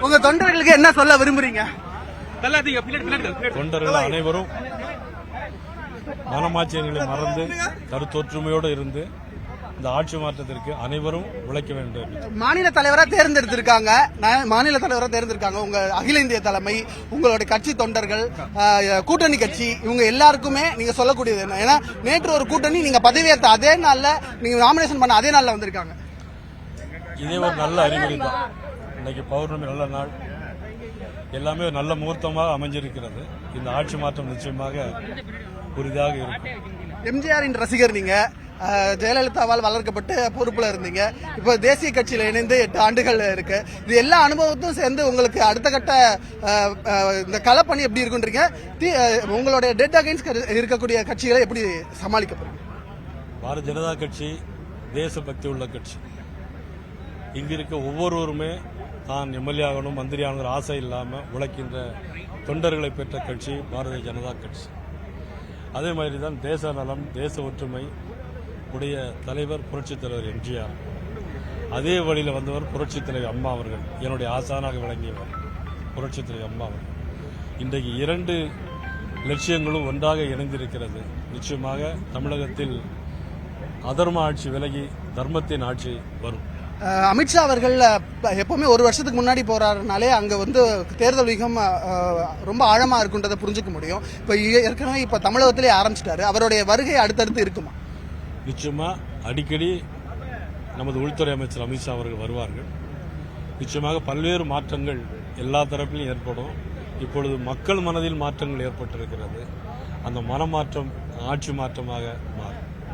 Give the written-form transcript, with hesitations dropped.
உங்க தொண்டர்களுக்கு என்ன சொல்ல விரும்புறீங்க? தொண்டர்கள் அனைவரும் மனமாட்சியங்களை மறந்து கருத்தொற்றுமையோடு இருந்து இந்த ஆட்சி மாற்றத்திற்கு அனைவரும் உழைக்க வேண்டும். மாநில தலைவரா தேர்ந்தெடுத்திருக்காங்க, உங்க அகில இந்திய தலைமை, உங்களுடைய கட்சி தொண்டர்கள், கூட்டணி கட்சி, இவங்க எல்லாருக்குமே நீங்க சொல்லக்கூடியது என்ன? ஏன்னா நேற்று ஒரு கூட்டணி நீங்க பதவியேற்ற அதே நாள்ல, நீங்க நாமினேஷன் பண்ண அதே நாள்ல வந்திருக்காங்க. இதே ஒரு நல்ல அறிகுறி தான். இன்னைக்கு பௌர்ணமி நல்ல நாள், எல்லாமே நல்ல முகூர்த்தமாக அமைஞ்சிருக்கிறது. இந்த ஆட்சி மாற்றம் நிச்சயமாக உறுதியாக இருக்கும். எம்ஜிஆரின் ரசிகர் நீங்க, ஜெயலலிதாவால் வளர்க்கப்பட்டு பொறுப்புல இருந்தீங்க. இப்ப தேசிய கட்சியில இணைந்து 8 ஆண்டுகள் இருக்கு. இது எல்லா அனுபவத்தும் சேர்ந்து உங்களுக்கு அடுத்த கட்ட இந்த களப்பணி எப்படி இருக்குன்றீங்க? உங்களுடைய டெட் அகைன்ஸ்ட் இருக்கக்கூடிய கட்சிகளை எப்படி சமாளிக்க போறீங்க? பாரதிய ஜனதா கட்சி தேசபக்தி உள்ள கட்சி. இங்க இருக்க ஒவ்வொருவருமே தான் எம்எல்ஏ ஆகணும், மந்திரி ஆகணும் ஆசை இல்லாம உழைக்கின்ற தொண்டர்களை பெற்ற கட்சி பாரதிய ஜனதா கட்சி. அதே மாதிரி தான் தேச நலம், தேச ஒற்றுமை உடைய தலைவர் புரட்சித் தலைவர் எம்ஜிஆர். அதே வழியில் வந்தவர் புரட்சித் தலைவர் அம்மா அவர்கள், என்னுடைய ஆசானாக விளங்கியவர் புரட்சித் தலைவர் அம்மா அவர்கள். இன்றைக்கு 2 லட்சியங்களும் ஒன்றாக இணைந்திருக்கிறது. நிச்சயமாக தமிழகத்தில் அதர்ம ஆட்சி விலகி தர்மத்தின் ஆட்சி வரும். அமித்ஷா அவர்கள் எப்பவுமே ஒரு வருஷத்துக்கு முன்னாடி போறாருனாலே அங்க வந்து தேர்தல் வியூகம் ரொம்ப ஆழமா இருக்குன்றதை புரிஞ்சுக்க முடியும். இப்ப ஏற்கனவே இப்ப தமிழகத்திலே ஆரம்பிச்சிட்டாரு. அவருடைய வருகை அடுத்தடுத்து இருக்குமா? நிச்சயமா அடிக்கடி நமது உள்துறை அமைச்சர் அமித்ஷா அவர்கள் வருவார்கள். நிச்சயமாக பல்வேறு மாற்றங்கள் எல்லா தரப்பிலும் ஏற்படும். இப்பொழுது மக்கள் மனதில் மாற்றங்கள் ஏற்பட்டிருக்கிறது. அந்த மனமாற்றம் ஆட்சி மாற்றமாக